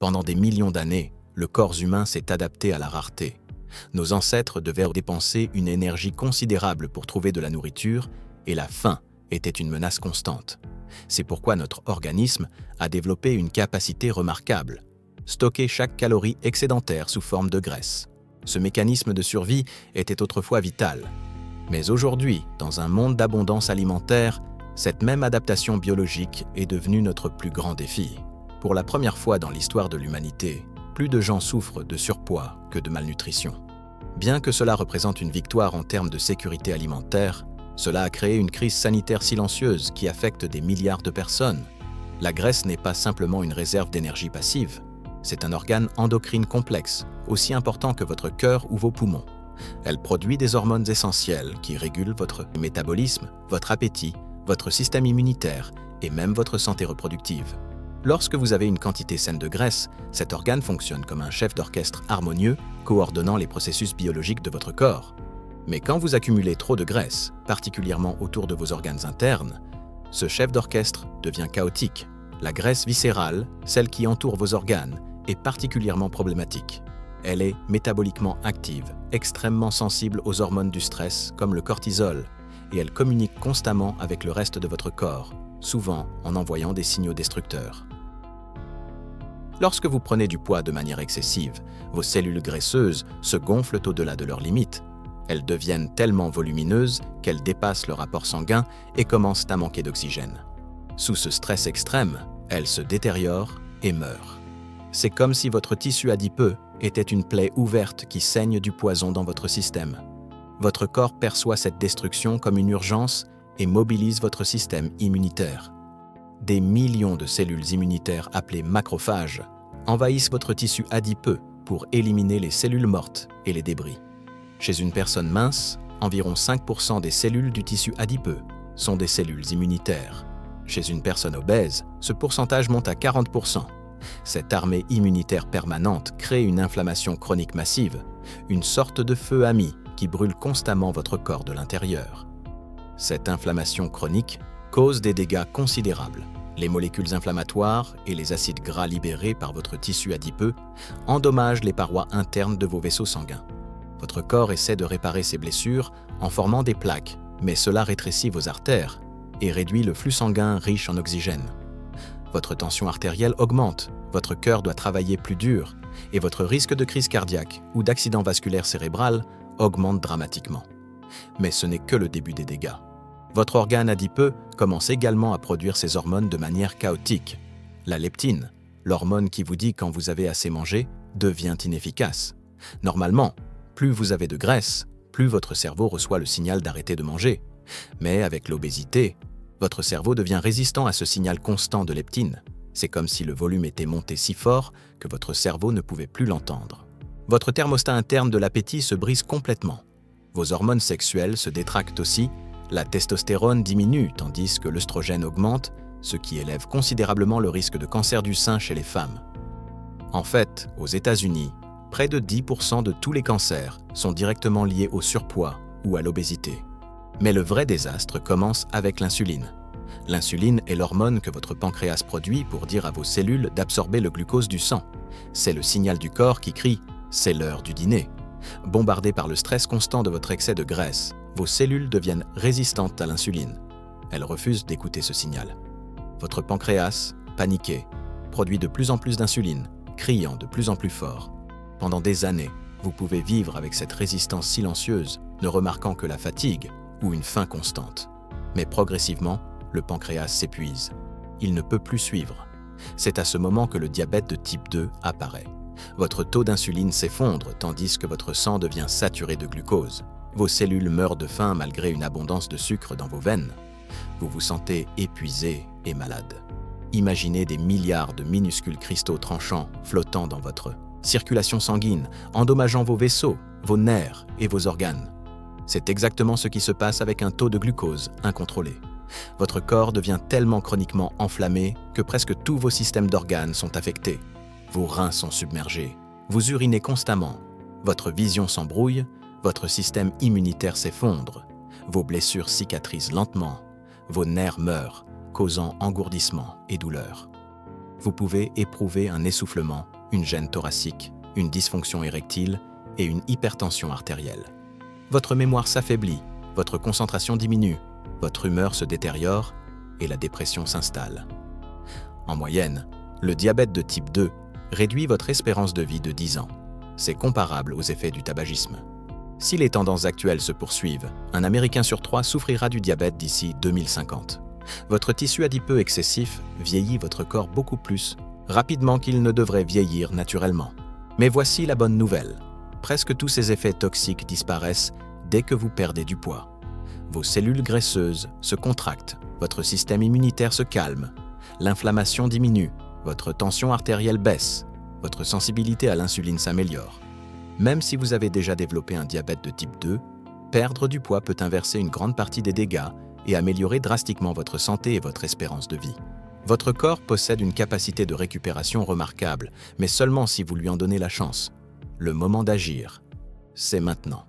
Pendant des millions d'années, le corps humain s'est adapté à la rareté. Nos ancêtres devaient dépenser une énergie considérable pour trouver de la nourriture et la faim était une menace constante. C'est pourquoi notre organisme a développé une capacité remarquable, stocker chaque calorie excédentaire sous forme de graisse. Ce mécanisme de survie était autrefois vital. Mais aujourd'hui, dans un monde d'abondance alimentaire, cette même adaptation biologique est devenue notre plus grand défi. Pour la première fois dans l'histoire de l'humanité, plus de gens souffrent de surpoids que de malnutrition. Bien que cela représente une victoire en termes de sécurité alimentaire, cela a créé une crise sanitaire silencieuse qui affecte des milliards de personnes. La graisse n'est pas simplement une réserve d'énergie passive, c'est un organe endocrine complexe, aussi important que votre cœur ou vos poumons. Elle produit des hormones essentielles qui régulent votre métabolisme, votre appétit, votre système immunitaire et même votre santé reproductive. Lorsque vous avez une quantité saine de graisse, cet organe fonctionne comme un chef d'orchestre harmonieux, coordonnant les processus biologiques de votre corps. Mais quand vous accumulez trop de graisse, particulièrement autour de vos organes internes, ce chef d'orchestre devient chaotique. La graisse viscérale, celle qui entoure vos organes, est particulièrement problématique. Elle est métaboliquement active, extrêmement sensible aux hormones du stress, comme le cortisol, et elle communique constamment avec le reste de votre corps, souvent en envoyant des signaux destructeurs. Lorsque vous prenez du poids de manière excessive, vos cellules graisseuses se gonflent au-delà de leurs limites. Elles deviennent tellement volumineuses qu'elles dépassent le rapport sanguin et commencent à manquer d'oxygène. Sous ce stress extrême, elles se détériorent et meurent. C'est comme si votre tissu adipeux était une plaie ouverte qui saigne du poison dans votre système. Votre corps perçoit cette destruction comme une urgence et mobilise votre système immunitaire. Des millions de cellules immunitaires appelées macrophages envahissent votre tissu adipeux pour éliminer les cellules mortes et les débris. Chez une personne mince, environ 5% des cellules du tissu adipeux sont des cellules immunitaires. Chez une personne obèse, ce pourcentage monte à 40%. Cette armée immunitaire permanente crée une inflammation chronique massive, une sorte de feu ami qui brûle constamment votre corps de l'intérieur. Cette inflammation chronique cause des dégâts considérables. Les molécules inflammatoires et les acides gras libérés par votre tissu adipeux endommagent les parois internes de vos vaisseaux sanguins. Votre corps essaie de réparer ces blessures en formant des plaques, mais cela rétrécit vos artères et réduit le flux sanguin riche en oxygène. Votre tension artérielle augmente, votre cœur doit travailler plus dur et votre risque de crise cardiaque ou d'accident vasculaire cérébral augmente dramatiquement. Mais ce n'est que le début des dégâts. Votre organe adipeux commence également à produire ces hormones de manière chaotique. La leptine, l'hormone qui vous dit quand vous avez assez mangé, devient inefficace. Normalement, plus vous avez de graisse, plus votre cerveau reçoit le signal d'arrêter de manger. Mais avec l'obésité, votre cerveau devient résistant à ce signal constant de leptine. C'est comme si le volume était monté si fort que votre cerveau ne pouvait plus l'entendre. Votre thermostat interne de l'appétit se brise complètement. Vos hormones sexuelles se détractent aussi, la testostérone diminue tandis que l'œstrogène augmente, ce qui élève considérablement le risque de cancer du sein chez les femmes. En fait, aux États-Unis, près de 10% de tous les cancers sont directement liés au surpoids ou à l'obésité. Mais le vrai désastre commence avec l'insuline. L'insuline est l'hormone que votre pancréas produit pour dire à vos cellules d'absorber le glucose du sang. C'est le signal du corps qui crie « c'est l'heure du dîner ». Bombardées par le stress constant de votre excès de graisse, vos cellules deviennent résistantes à l'insuline. Elles refusent d'écouter ce signal. Votre pancréas, paniqué, produit de plus en plus d'insuline, criant de plus en plus fort. Pendant des années, vous pouvez vivre avec cette résistance silencieuse, ne remarquant que la fatigue ou une faim constante. Mais progressivement, le pancréas s'épuise. Il ne peut plus suivre. C'est à ce moment que le diabète de type 2 apparaît. Votre taux d'insuline s'effondre tandis que votre sang devient saturé de glucose. Vos cellules meurent de faim malgré une abondance de sucre dans vos veines. Vous vous sentez épuisé et malade. Imaginez des milliards de minuscules cristaux tranchants flottant dans votre circulation sanguine, endommageant vos vaisseaux, vos nerfs et vos organes. C'est exactement ce qui se passe avec un taux de glucose incontrôlé. Votre corps devient tellement chroniquement enflammé que presque tous vos systèmes d'organes sont affectés. Vos reins sont submergés, vous urinez constamment, votre vision s'embrouille, votre système immunitaire s'effondre, vos blessures cicatrisent lentement, vos nerfs meurent, causant engourdissement et douleur. vous pouvez éprouver un essoufflement, une gêne thoracique, une dysfonction érectile et une hypertension artérielle. Votre mémoire s'affaiblit, votre concentration diminue, votre humeur se détériore et la dépression s'installe. En moyenne, le diabète de type 2 réduit votre espérance de vie de 10 ans. C'est comparable aux effets du tabagisme. Si les tendances actuelles se poursuivent, un Américain sur 3 souffrira du diabète d'ici 2050. Votre tissu adipeux excessif vieillit votre corps beaucoup plus rapidement qu'il ne devrait vieillir naturellement. Mais voici la bonne nouvelle. Presque tous ces effets toxiques disparaissent dès que vous perdez du poids. Vos cellules graisseuses se contractent, votre système immunitaire se calme, l'inflammation diminue, votre tension artérielle baisse, votre sensibilité à l'insuline s'améliore. Même si vous avez déjà développé un diabète de type 2, perdre du poids peut inverser une grande partie des dégâts et améliorer drastiquement votre santé et votre espérance de vie. Votre corps possède une capacité de récupération remarquable, mais seulement si vous lui en donnez la chance. Le moment d'agir, c'est maintenant.